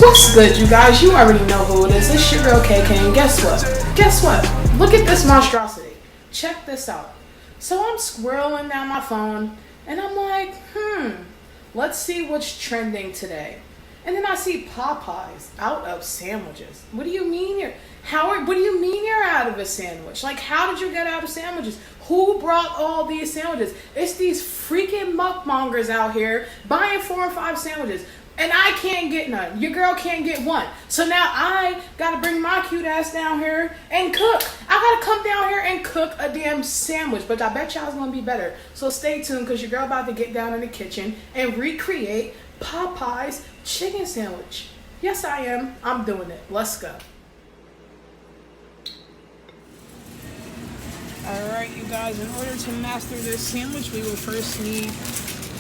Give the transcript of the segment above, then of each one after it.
What's good, you guys? You already know who it is. It's your girl KK, and guess what? Guess what? Look at this monstrosity. Check this out. So I'm scrolling down my phone, and I'm like, let's see what's trending today. And then I see Popeyes out of sandwiches. What do you mean you're Howard? What do you mean you're out of a sandwich? Like, how did you get out of sandwiches? Who brought all these sandwiches? It's these freaking mukbangers out here buying 4 or 5 sandwiches. And I can't get none. Your girl can't get one. So now I gotta bring my cute ass down here and cook. I gotta come down here and cook a damn sandwich. But I bet y'all's gonna be better. So stay tuned, because your girl about to get down in the kitchen and recreate Popeyes chicken sandwich. Yes, I am. I'm doing it. Let's go. Alright, you guys, in order to master this sandwich, we will first need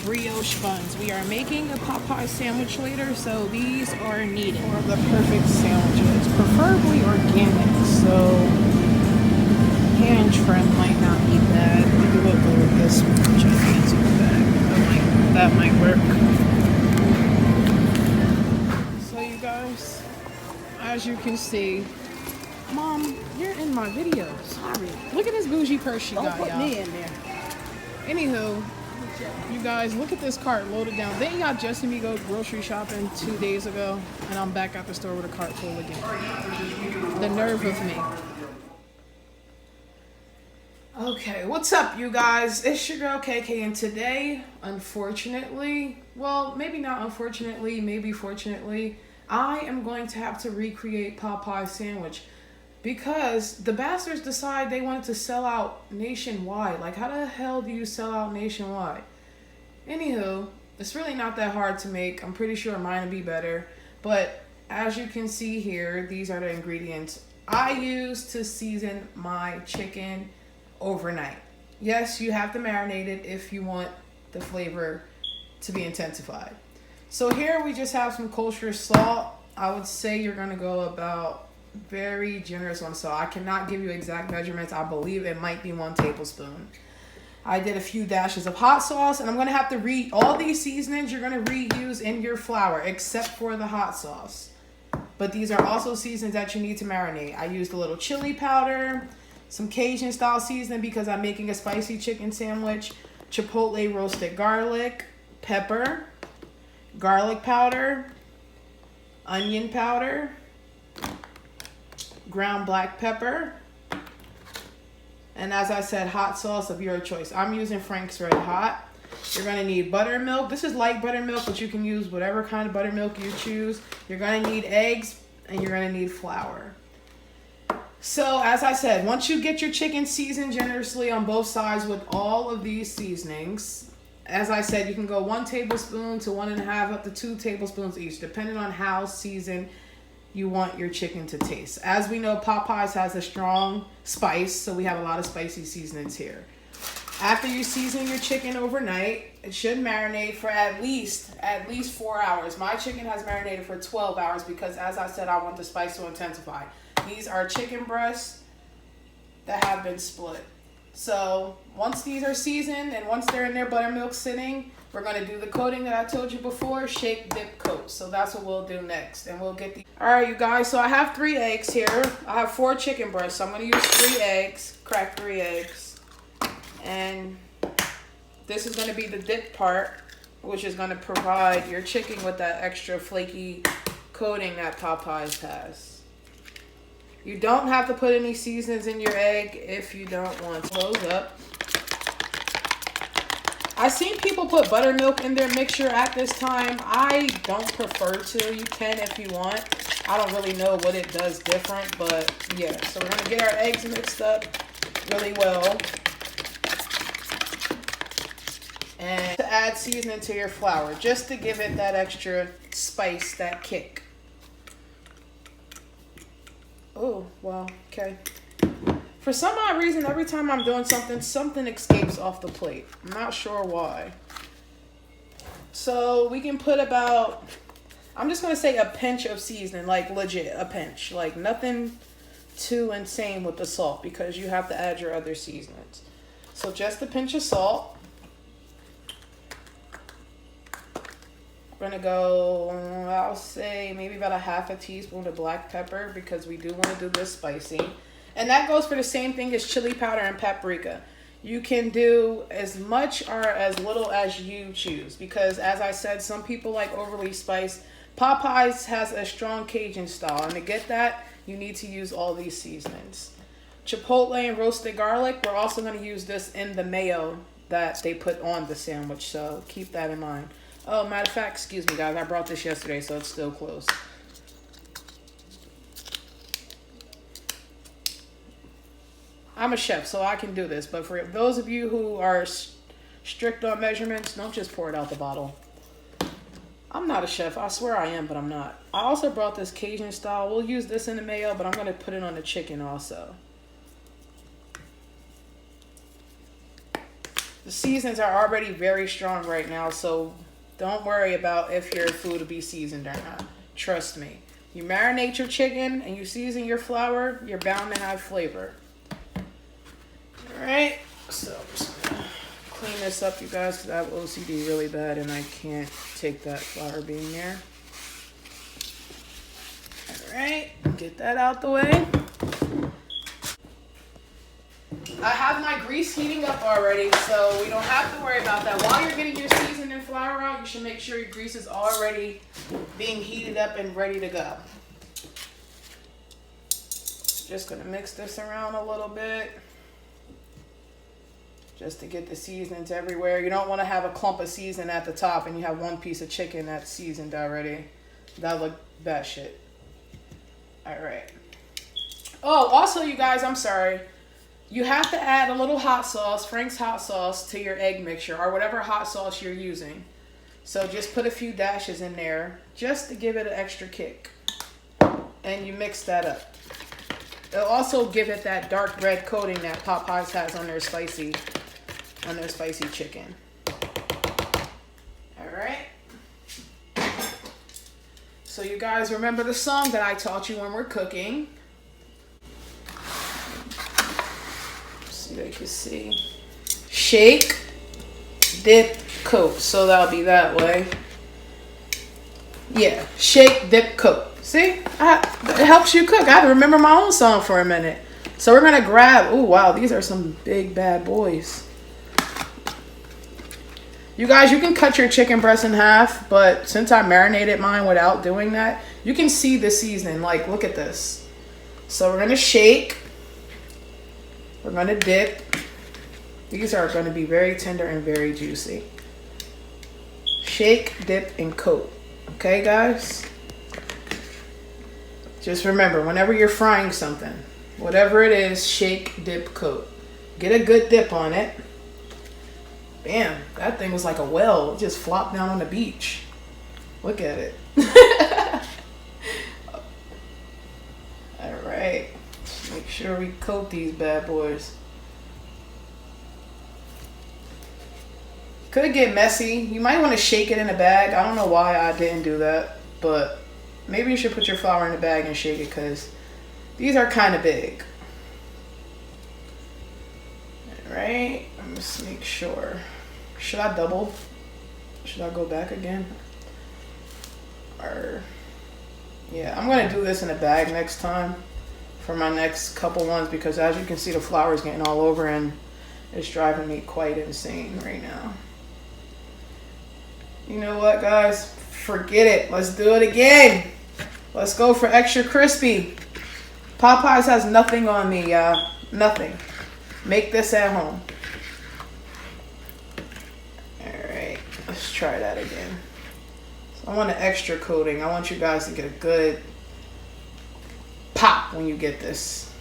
brioche buns. We are making a Popeye sandwich later, so these are needed for the perfect sandwiches, preferably organic. So hand trim might not be bad. Maybe we'll go with this gigantic bag. That might work. So you guys, as you can see, Mom, you're in my video. Sorry. Look at this bougie purse she got, y'all. Don't put me in there. Anywho, you guys, look at this cart loaded down. Didn't y'all just see me go grocery shopping 2 days ago? And I'm back at the store with a cart full again. The nerve of me. Okay, what's up, you guys? It's your girl KK, and today, unfortunately, well, maybe not unfortunately, maybe fortunately, I am going to have to recreate Popeye's sandwich. Because the bastards decide they wanted to sell out nationwide. Like, how the hell do you sell out nationwide? Anywho, it's really not that hard to make. I'm pretty sure mine will be better. But as you can see here, these are the ingredients I use to season my chicken overnight. Yes, you have to marinate it if you want the flavor to be intensified. So here we just have some kosher salt. I would say you're going to go about very generous on salt. I cannot give you exact measurements. I believe it might be 1 tablespoon. I did a few dashes of hot sauce, and I'm going to have to all these seasonings you're going to reuse in your flour except for the hot sauce. But these are also seasonings that you need to marinate. I used a little chili powder, some Cajun style seasoning because I'm making a spicy chicken sandwich, chipotle roasted garlic, pepper, garlic powder, onion powder, ground black pepper, and as I said, hot sauce of your choice. I'm using Frank's Red Hot. You're going to need buttermilk. This is light buttermilk, but you can use whatever kind of buttermilk you choose. You're going to need eggs, and you're going to need flour. So as I said, once you get your chicken seasoned generously on both sides with all of these seasonings, as I said, you can go 1 tablespoon to 1.5 up to 2 tablespoons each, depending on how seasoned you want your chicken to taste. As we know, Popeyes has a strong spice, so we have a lot of spicy seasonings here. After you season your chicken overnight, it should marinate for at least 4 hours. My chicken has marinated for 12 hours because, as I said, I want the spice to intensify. These are chicken breasts that have been split. So once these are seasoned and once they're in their buttermilk sitting, we're going to do the coating that I told you before, shake, dip, coat. So that's what we'll do next. And we'll get the... Alright, you guys. So I have 3 eggs here. I have 4 chicken breasts. So I'm going to use 3 eggs. Crack 3 eggs. And this is going to be the dip part, which is going to provide your chicken with that extra flaky coating that Popeyes has. You don't have to put any seasonings in your egg if you don't want to. Close up. I've seen people put buttermilk in their mixture at this time. I don't prefer to. You can if you want. I don't really know what it does different, but yeah. So we're going to get our eggs mixed up really well. And to add seasoning to your flour, just to give it that extra spice, that kick. Oh, well, okay. For some odd reason, every time I'm doing something escapes off the plate. I'm not sure why. So we can put about, I'm just going to say a pinch of seasoning, like legit, a pinch. Like nothing too insane with the salt because you have to add your other seasonings. So just a pinch of salt. gonna go, I'll say maybe about a half a teaspoon of black pepper because we do want to do this spicy. And that goes for the same thing as chili powder and paprika. You can do as much or as little as you choose because, as I said, some people like overly spiced. Popeyes has a strong Cajun style, and to get that, you need to use all these seasonings. Chipotle and roasted garlic, we're also going to use this in the mayo that they put on the sandwich, so keep that in mind. Oh, matter of fact, excuse me, guys, I brought this yesterday, so it's still closed. I'm a chef, so I can do this. But for those of you who are strict on measurements, don't just pour it out the bottle. I'm not a chef. I swear I am, but I'm not. I also brought this Cajun style. We'll use this in the mayo, but I'm going to put it on the chicken also. The seasons are already very strong right now, so don't worry about if your food will be seasoned or not. Trust me. You marinate your chicken and you season your flour, you're bound to have flavor. Alright, so I'm just gonna clean this up, you guys, because I have OCD really bad and I can't take that flour being there. Alright, get that out the way. I have my grease heating up already, so we don't have to worry about that. While you're getting your seasoning flour out, you should make sure your grease is already being heated up and ready to go. Just gonna mix this around a little bit. Just to get the seasonings everywhere. You don't want to have a clump of seasoning at the top and you have one piece of chicken that's seasoned already. That look bad shit. Alright. Oh, also you guys, I'm sorry. You have to add a little hot sauce, Frank's hot sauce, to your egg mixture or whatever hot sauce you're using. So just put a few dashes in there just to give it an extra kick. And you mix that up. It'll also give it that dark red coating that Popeyes has on their spicy chicken. Alright. So you guys remember the song that I taught you when we're cooking. So you can see. Shake, dip, coat. So that'll be that way. Yeah, shake, dip, coat. See, it helps you cook. I had to remember my own song for a minute. So we're going to grab, oh wow, these are some big bad boys. You guys, you can cut your chicken breast in half, but since I marinated mine without doing that, you can see the seasoning. Like, look at this. So we're going to shake. We're going to dip. These are going to be very tender and very juicy. Shake, dip, and coat. Okay, guys? Just remember, whenever you're frying something, whatever it is, shake, dip, coat. Get a good dip on it. Bam, that thing was like a well. It just flopped down on the beach. Look at it. All right, make sure we coat these bad boys. Could get messy. You might want to shake it in a bag. I don't know why I didn't do that, but maybe you should put your flour in a bag and shake it because these are kind of big. All right, let's make sure. Should I double? Should I go back again? Or yeah, I'm gonna do this in a bag next time for my next couple ones because as you can see, the flour is getting all over and it's driving me quite insane right now. You know what, guys? Forget it. Let's do it again. Let's go for extra crispy. Popeyes has nothing on me, y'all. Nothing. Make this at home. Alright, let's try that again. So I want an extra coating. I want you guys to get a good pop when you get this.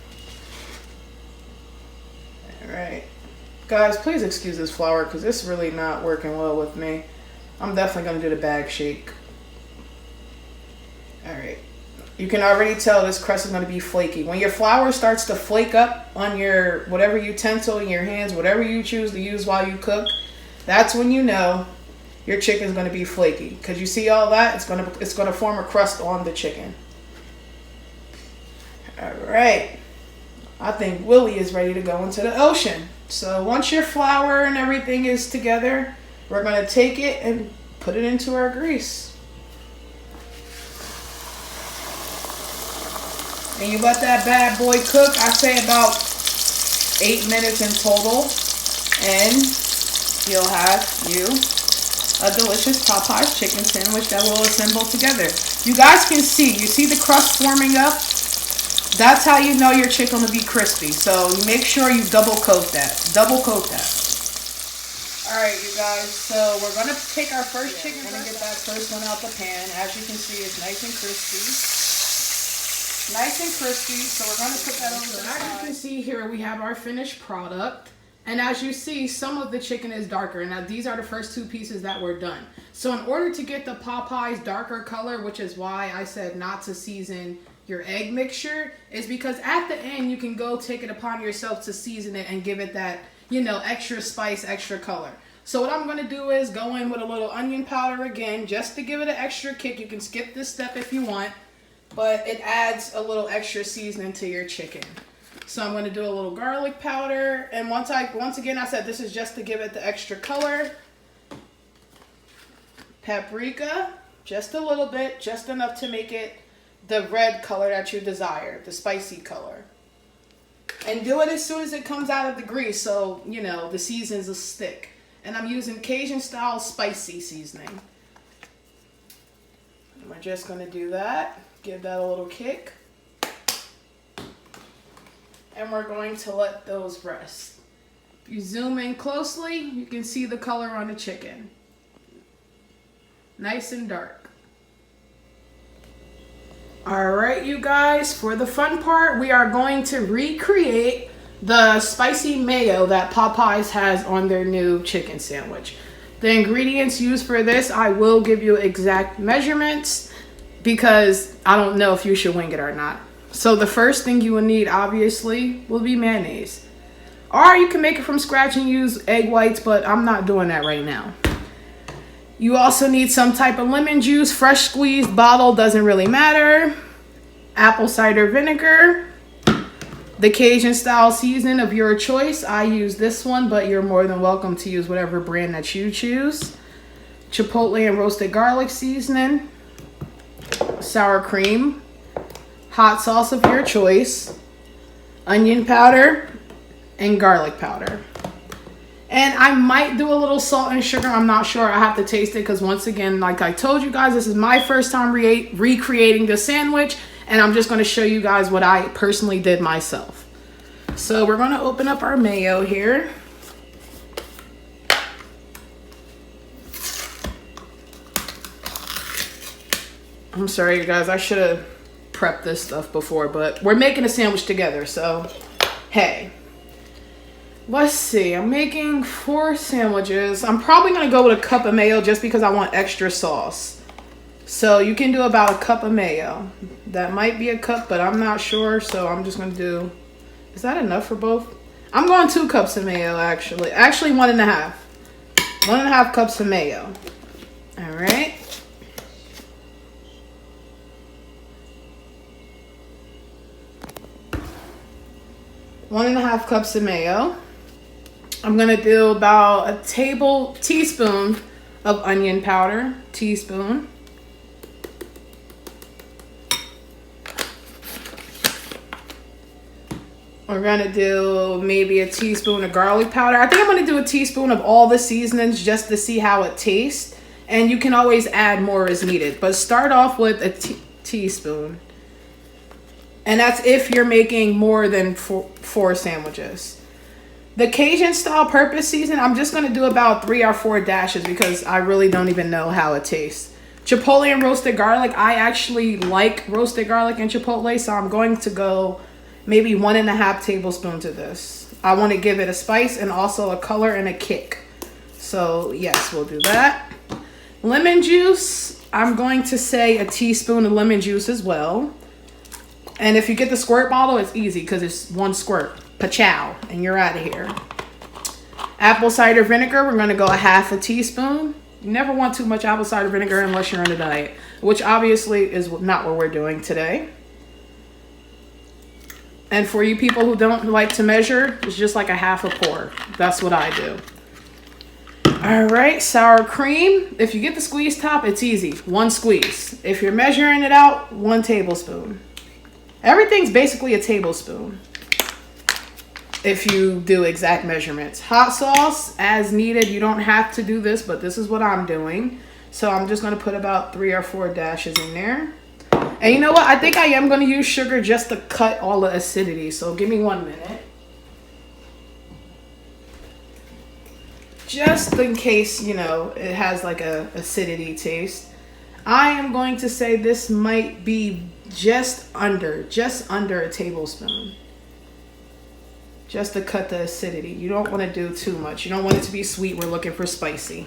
Alright. Guys, please excuse this flour because it's really not working well with me. I'm definitely going to do the bag shake. Alright. You can already tell this crust is going to be flaky. When your flour starts to flake up on your whatever utensil in your hands, whatever you choose to use while you cook, that's when you know your chicken is going to be flaky. Because you see all that? It's going to form a crust on the chicken. Alright. I think Willie is ready to go into the ocean. So once your flour and everything is together, we're going to take it and put it into our grease. And you let that bad boy cook. I say about 8 minutes in total. And you'll have you a delicious Popeyes chicken sandwich that will assemble together. You guys can see, you see the crust forming up? That's how you know your chicken will be crispy. So you make sure you double coat that. Double coat that. Alright, you guys, so we're going to take our first chicken. We're going to get that first one out the pan. As you can see, it's nice and crispy. Nice and crispy, so we're going to put that over the side. As you can see here, we have our finished product. And as you see, some of the chicken is darker. Now, these are the first 2 pieces that were done. So in order to get the Popeyes darker color, which is why I said not to season your egg mixture, is because at the end, you can go take it upon yourself to season it and give it that, you know, extra spice, extra color. So what I'm going to do is go in with a little onion powder again, just to give it an extra kick. You can skip this step if you want, but it adds a little extra seasoning to your chicken. So I'm going to do a little garlic powder. And once again, I said this is just to give it the extra color. Paprika, just a little bit, just enough to make it the red color that you desire, the spicy color. And do it as soon as it comes out of the grease so, you know, the seasons will stick. And I'm using Cajun style spicy seasoning. And we're just going to do that. Give that a little kick. And we're going to let those rest. If you zoom in closely, you can see the color on the chicken. Nice and dark. Alright, you guys, for the fun part, we are going to recreate the spicy mayo that Popeyes has on their new chicken sandwich. The ingredients used for this, I will give you exact measurements because I don't know if you should wing it or not. So the first thing you will need, obviously, will be mayonnaise. Or you can make it from scratch and use egg whites, but I'm not doing that right now. You also need some type of lemon juice, fresh squeezed, bottle, doesn't really matter. Apple cider vinegar. The Cajun style seasoning of your choice. I use this one, but you're more than welcome to use whatever brand that you choose. Chipotle and roasted garlic seasoning. Sour cream. Hot sauce of your choice. Onion powder. And garlic powder. And I might do a little salt and sugar. I'm not sure. I have to taste it because once again, like I told you guys, this is my first time recreating the sandwich. And I'm just going to show you guys what I personally did myself. So we're going to open up our mayo here. I'm sorry, you guys. I should have prepped this stuff before, but we're making a sandwich together. So, hey. Let's see. I'm making 4 sandwiches. I'm probably going to go with a cup of mayo just because I want extra sauce. So you can do about a cup of mayo. That might be a cup, but I'm not sure. So I'm just going to do, is that enough for both? I'm going 2 cups of mayo, actually. Actually, 1.5. 1.5 cups of mayo. All right. One and a half cups of mayo. I'm going to do about a teaspoon of onion powder. Teaspoon. We're going to do maybe a teaspoon of garlic powder. I think I'm going to do a teaspoon of all the seasonings just to see how it tastes. And you can always add more as needed. But start off with a teaspoon. And that's if you're making more than 4 sandwiches. The Cajun style purpose season, I'm just going to do about 3 or 4 dashes because I really don't even know how it tastes. Chipotle and roasted garlic. I actually like roasted garlic and chipotle, so I'm going to go maybe 1.5 tablespoons of this. I want to give it a spice and also a color and a kick. So yes, we'll do that. Lemon juice, I'm going to say a teaspoon of lemon juice as well. And if you get the squirt bottle, it's easy because it's 1 squirt. Pa-chow, and you're out of here. Apple cider vinegar, we're going to go a 1/2 teaspoon. You never want too much apple cider vinegar unless you're on a diet, which obviously is not what we're doing today. And for you people who don't like to measure, it's just like a 1/2 pour. That's what I do. All right, sour cream. If you get the squeeze top, it's easy. 1 squeeze. If you're measuring it out, 1 tablespoon. Everything's basically a tablespoon if you do exact measurements. Hot sauce as needed. You don't have to do this, but this is what I'm doing. So I'm just going to put about 3 or 4 dashes in there. And you know what? I think I am going to use sugar just to cut all the acidity. So give me 1 minute. Just in case, you know, it has like a acidity taste. I am going to say this might be just under a tablespoon. Just to cut the acidity. You don't want to do too much. You don't want it to be sweet. We're looking for spicy.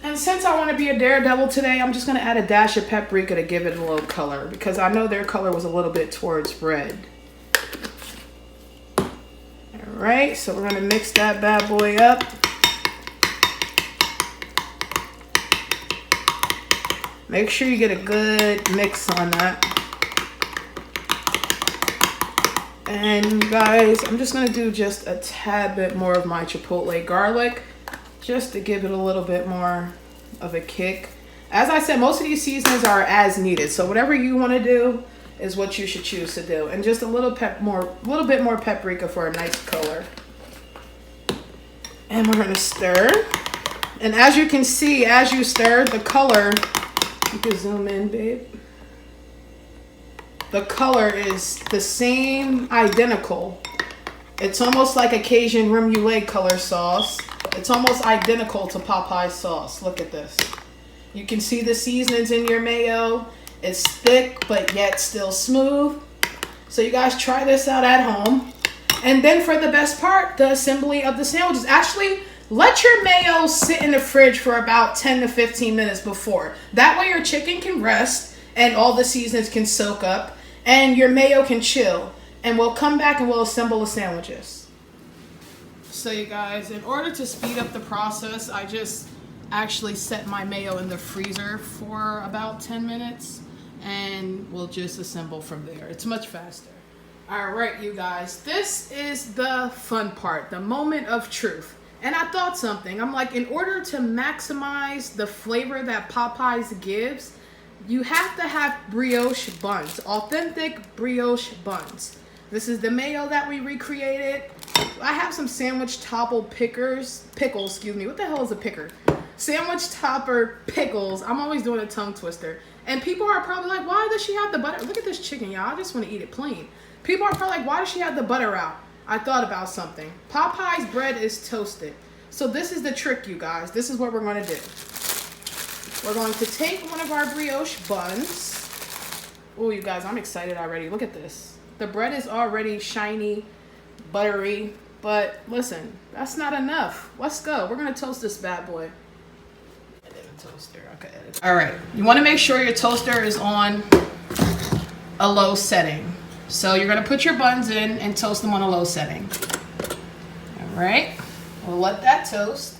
And since I want to be a daredevil today, I'm just going to add a dash of paprika to give it a little color, because I know their color was a little bit towards red. Alright, so we're going to mix that bad boy up. Make sure you get a good mix on that. And you guys, I'm just going to do just a tad bit more of my chipotle garlic, just to give it a little bit more of a kick. As I said, most of these seasonings are as needed, so whatever you want to do is what you should choose to do. And just a little bit more paprika for a nice color. And we're going to stir. And as you can see, as you stir, the color, you can zoom in, babe. The color is the same, identical. It's almost like a Cajun remoulade color sauce. It's almost identical to Popeyes sauce. Look at this. You can see the seasonings in your mayo. It's thick, but yet still smooth. So you guys try this out at home. And then for the best part, the assembly of the sandwiches. Actually, let your mayo sit in the fridge for about 10 to 15 minutes before. That way your chicken can rest and all the seasonings can soak up and your mayo can chill. And we'll come back and we'll assemble the sandwiches. So you guys, in order to speed up the process, I just actually set my mayo in the freezer for about 10 minutes and we'll just assemble from there. It's much faster. All right, you guys, this is the fun part, the moment of truth. And I thought something. I'm like, in order to maximize the flavor that Popeyes gives, you have to have brioche buns, authentic brioche buns. This is the mayo that we recreated. I have some sandwich topple pickles, excuse me. What the hell is a picker? Sandwich topper pickles. I'm always doing a tongue twister. And people are probably like, why does she have the butter? Look at this chicken, y'all. I just want to eat it plain. People are probably like, why does she have the butter out? I thought about something. Popeyes bread is toasted. So this is the trick, you guys. This is what we're going to do. We're going to take one of our brioche buns. Oh, you guys, I'm excited already. Look at this. The bread is already shiny, buttery. But listen, that's not enough. Let's go. We're going to toast this bad boy. Toaster. Okay. All right. You want to make sure your toaster is on a low setting. So you're going to put your buns in and toast them on a low setting. All right. We'll let that toast.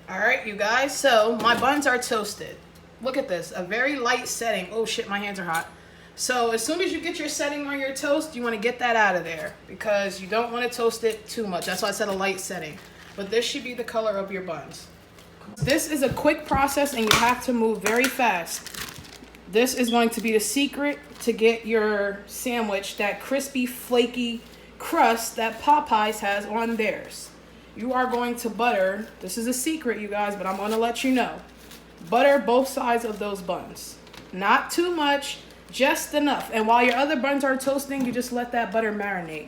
All right, you guys. So my buns are toasted. Look at this. A very light setting. Oh, shit. My hands are hot. So as soon as you get your setting on your toast, you want to get that out of there because you don't want to toast it too much. That's why I said a light setting. But this should be the color of your buns. This is a quick process and you have to move very fast. This is going to be the secret to get your sandwich, that crispy, flaky crust that Popeyes has on theirs. You are going to butter, this is a secret, you guys, but I'm going to let you know. Butter both sides of those buns. Not too much, just enough. And while your other buns are toasting, you just let that butter marinate.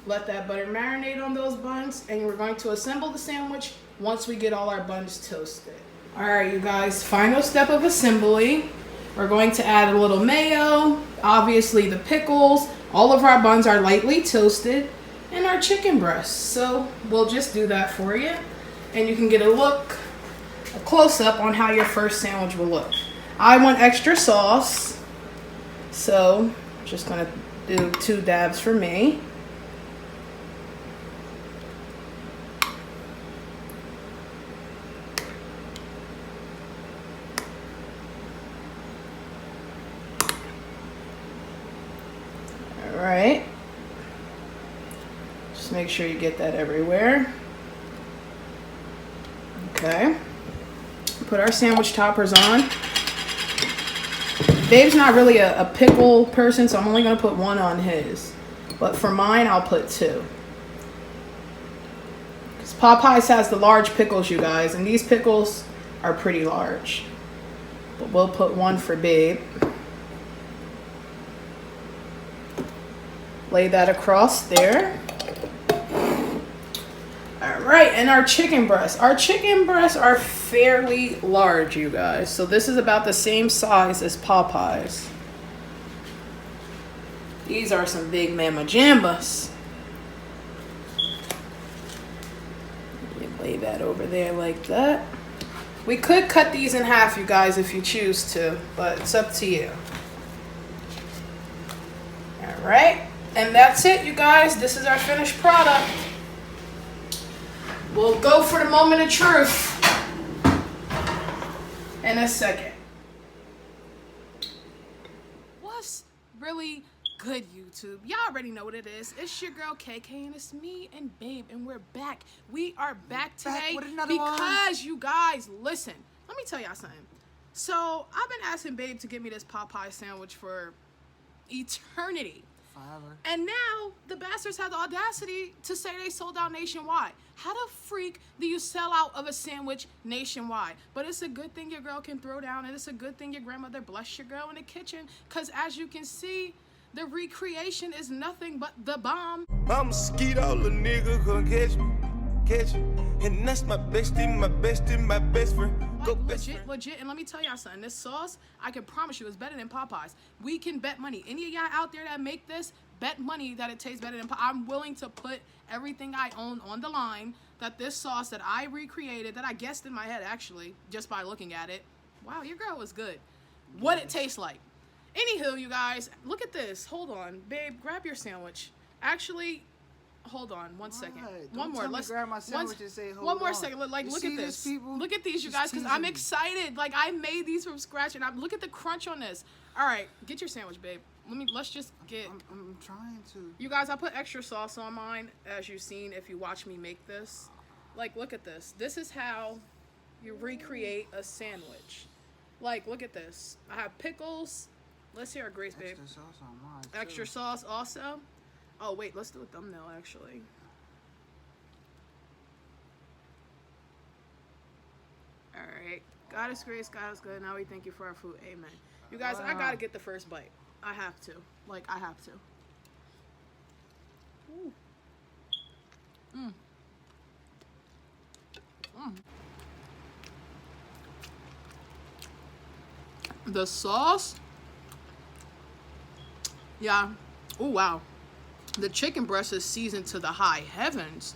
Let that butter marinate on those buns, and we're going to assemble the sandwich once we get all our buns toasted. All right, you guys, final step of assembly. We're going to add a little mayo, obviously the pickles. All of our buns are lightly toasted, and our chicken breasts. So we'll just do that for you, and you can get a close-up on how your first sandwich will look. I want extra sauce, so I'm just gonna do 2 dabs for me. Alright, just make sure you get that everywhere. Okay, Put our sandwich toppers on. Babe's not really a pickle person, so I'm only going to put one on his. But for mine, I'll put two. Because Popeyes has the large pickles, you guys. And these pickles are pretty large. But we'll put one for Babe. Lay that across there. Alright, and our chicken breasts. Our chicken breasts are fairly large, you guys. So this is about the same size as Popeyes. These are some big mama jambas. Lay that over there like that. We could cut these in half, you guys, if you choose to, but it's up to you. Alright, and that's it, you guys. This is our finished product. We'll go for the moment of truth in a second. What's really good, YouTube? Y'all already know what it is. It's your girl KK, and it's me and Babe, and we're back. We are back today because you guys, listen, let me tell y'all something. So I've been asking Babe to get me this Popeye sandwich for eternity. Forever. And now the bastards have the audacity to say they sold out nationwide. How the freak do you sell out of a sandwich nationwide? But it's a good thing your girl can throw down, and it's a good thing your grandmother blessed your girl in the kitchen, because as you can see, the recreation is nothing but the bomb. I'm a mosquito, little nigga, come catch me, and that's my bestie, my best friend. Like, legit, and let me tell y'all something. This sauce, I can promise you, is better than Popeyes. We can bet money. Any of y'all out there that make this, bet money that it tastes better than Popeyes. I'm willing to put everything I own on the line that this sauce that I recreated, that I guessed in my head actually, just by looking at it. Wow, your girl was good. What it tastes like. Anywho, you guys, look at this. Hold on. Babe, grab your sandwich. Actually, hold on 1 second. One more. Let's grab my sandwich and say hold on. One more second. Like, look at this. Look at these, you guys, because I'm excited. Like, I made these from scratch, and look at the crunch on this. All right, get your sandwich, babe. Let's just get. I'm trying to. You guys, I put extra sauce on mine, as you've seen if you watch me make this. Like, look at this. This is how you recreate a sandwich. Like, look at this. I have pickles. Let's hear our grace, babe. Extra sauce on mine. Extra sauce also. Oh, wait, let's do a thumbnail, actually. All right. God is grace, God is good. Now we thank you for our food. Amen. You guys, I got to get the first bite. I have to. Like, I have to. Ooh. Mm. Mm. The sauce. Yeah. Oh, wow. The chicken breast is seasoned to the high heavens.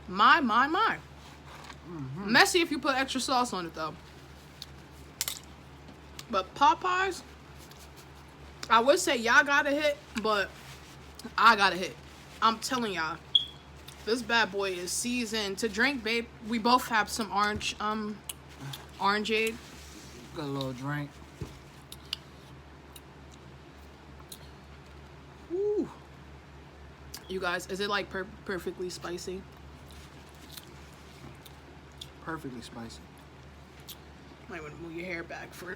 My. Mm-hmm. Messy if you put extra sauce on it, though. But Popeyes, I would say y'all got a hit, but I got a hit. I'm telling y'all, this bad boy is seasoned to drink, babe. We both have some orangeade. Got a little drink. Ooh. You guys, is it like perfectly spicy? Perfectly spicy. Might want to move your hair back for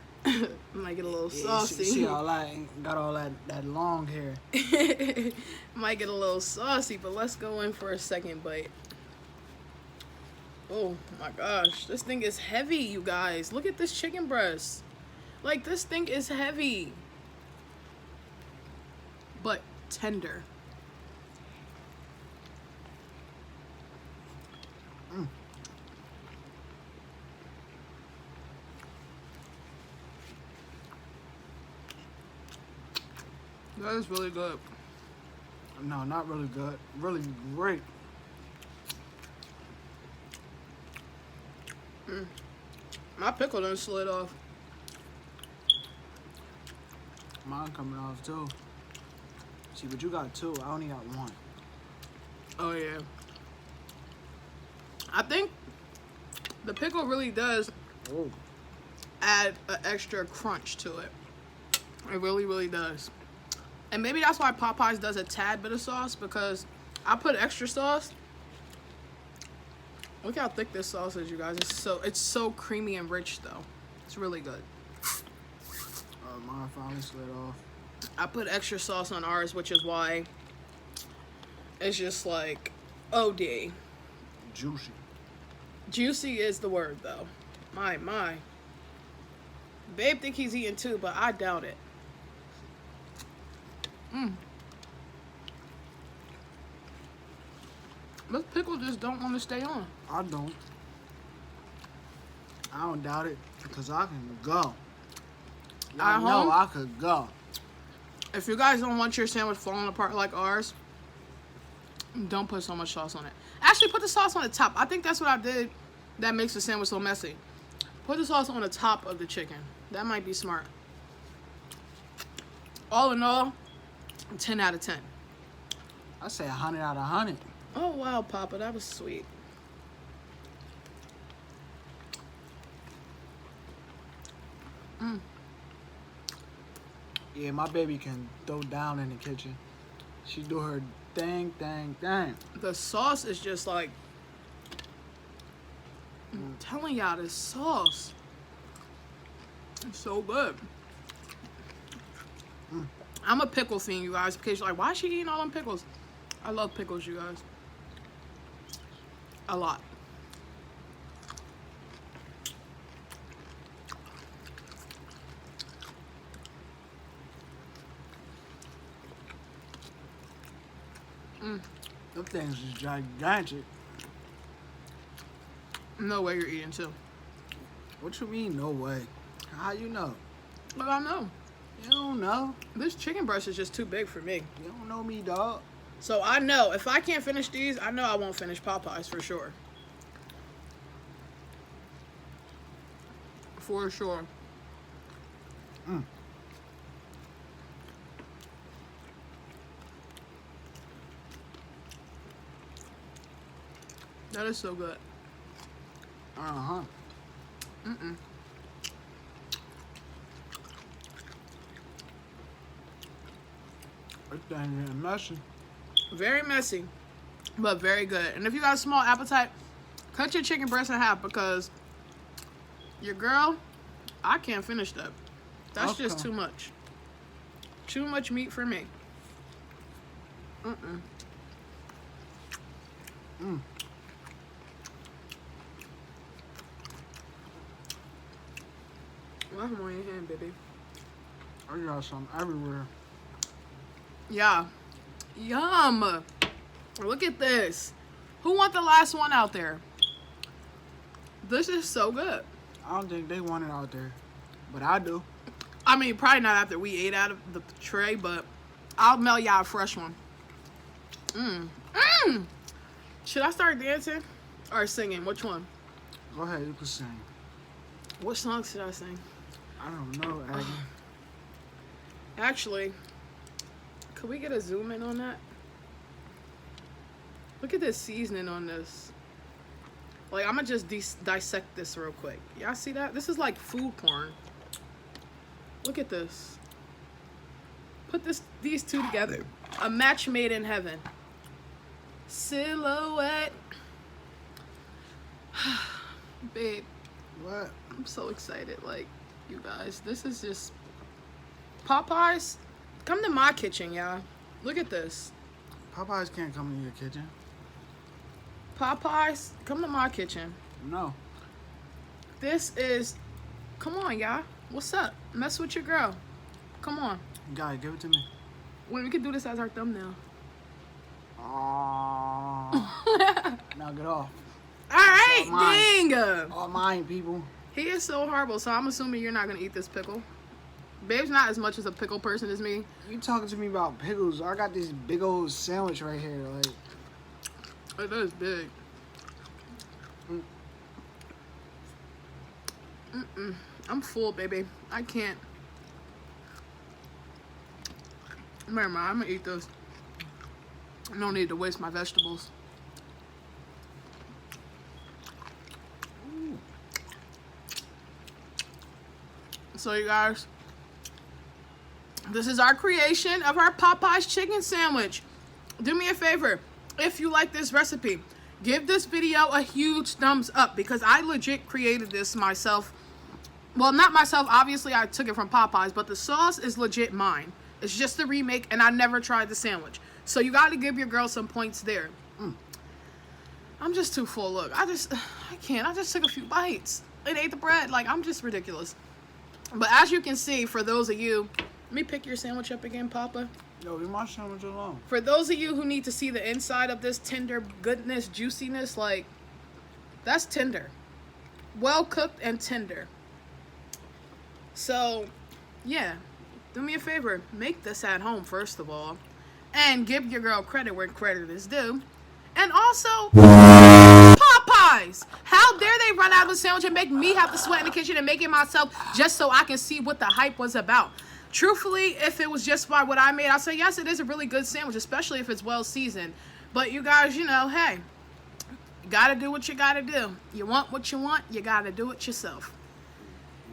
might get a little saucy. See all that, got all that long hair. Might get a little saucy, but let's go in for a second bite. Oh my gosh, this thing is heavy, you guys. Look at this chicken breast. Like, this thing is heavy, but tender. Mm. That is really good. No, not really good. Really great. Mm. My pickle done slid off. Mine coming off too. See, but you got two. I only got one. Oh yeah. I think the pickle really does add an extra crunch to it. It really, really does. And maybe that's why Popeyes does a tad bit of sauce, because I put extra sauce Look how thick this sauce is, you guys. It's so creamy and rich though. It's really good. Mine finally slid off. I put extra sauce on ours, which is why it's just like OD. Juicy. Juicy is the word though. My. Babe think he's eating too, but I doubt it. This pickle just don't want to stay on. I don't doubt it because I can go. I know I could go. If you guys don't want your sandwich falling apart like ours, don't put so much sauce on it. Actually, put the sauce on the top. I think that's what I did that makes the sandwich so messy. Put the sauce on the top of the chicken. That might be smart. All in all, 10 out of 10. I say 100 out of 100. Oh, wow, Papa. That was sweet. Yeah, my baby can throw down in the kitchen. She do her thing. The sauce is just like... I'm telling y'all, this sauce. It's so good. I'm a pickle fiend, you guys, because you're like, why is she eating all them pickles? I love pickles, you guys. A lot. Them things is gigantic. No way you're eating too. What you mean, no way? How you know? But I know. You don't know. This chicken breast is just too big for me. You don't know me, dog. So I know if I can't finish these, I know I won't finish Popeyes for sure. For sure. That is so good. Uh-huh. This thing is messy. Very messy, but very good. And if you got a small appetite, cut your chicken breast in half because your girl, I can't finish that. That's just too much. Too much meat for me. Why am I on your hand, baby? I got some everywhere. Yeah. Yum. Look at this. Who want the last one out there? This is so good. I don't think they want it out there, but I do. I mean, probably not after we ate out of the tray, but I'll mail y'all a fresh one. Should I start dancing or singing? Which one? Go ahead, you can sing. What song should I sing? I don't know, Aggie. Actually, could we get a zoom in on that? Look at this seasoning on this. Like, I'm gonna just dissect this real quick. Y'all see that? This is like food porn. Look at this. Put these two together. A match made in heaven. Silhouette. Babe. What? I'm so excited. Like, you guys, this is just... Popeyes, come to my kitchen, y'all. Look at this. Popeyes can't come to your kitchen. Popeyes, come to my kitchen. No. This is... Come on, y'all. What's up? Mess with your girl. Come on. You gotta give it to me. Well, we could do this as our thumbnail. Now get off. All right, dang. All mine, people. He is so horrible, so I'm assuming you're not going to eat this pickle. Babe's not as much as a pickle person as me. You talking to me about pickles? I got this big old sandwich right here. Like, It is big. I'm full, baby. I can't. Never mind, I'm going to eat this. No need to waste my vegetables. So you guys, this is our creation of our Popeyes chicken sandwich. Do me a favor, if you like this recipe, give this video a huge thumbs up because I legit created this myself. Well, not myself. Obviously, I took it from Popeyes, but the sauce is legit mine. It's just a remake, and I never tried the sandwich. So you got to give your girl some points there. I'm just too full. Look, I can't. I just took a few bites and ate the bread. Like, I'm just ridiculous. But as you can see, for those of you, let me pick your sandwich up again, Papa. Yo, leave my sandwich alone. For those of you who need to see the inside of this tender goodness, juiciness, like, that's tender. Well cooked and tender. So, yeah. Do me a favor. Make this at home, first of all. And give your girl credit where credit is due. And also, Popeyes. How dare they run out of a sandwich and make me have to sweat in the kitchen and make it myself just so I can see what the hype was about. Truthfully, if it was just by what I made, I'd say, yes, it is a really good sandwich, especially if it's well seasoned. But you guys, you know, hey, you got to do what you got to do. You want what you want, you got to do it yourself.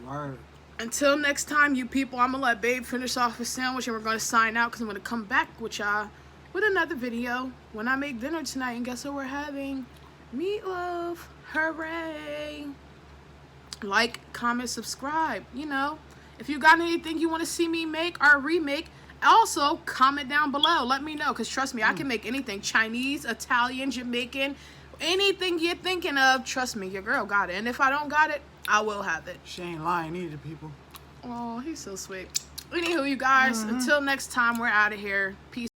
Word. Until next time, you people, I'm going to let Babe finish off his sandwich and we're going to sign out because I'm going to come back with y'all with another video when I make dinner tonight. And guess what we're having? Meatloaf. Hooray. Like, comment, subscribe. You know, if you got anything you want to see me make or remake, also comment down below. Let me know because trust me, I can make anything. Chinese, Italian, Jamaican, anything you're thinking of. Trust me, your girl got it. And if I don't got it, I will have it. She ain't lying either, people. Oh, he's so sweet. Anywho, you guys, until next time, we're out of here. Peace.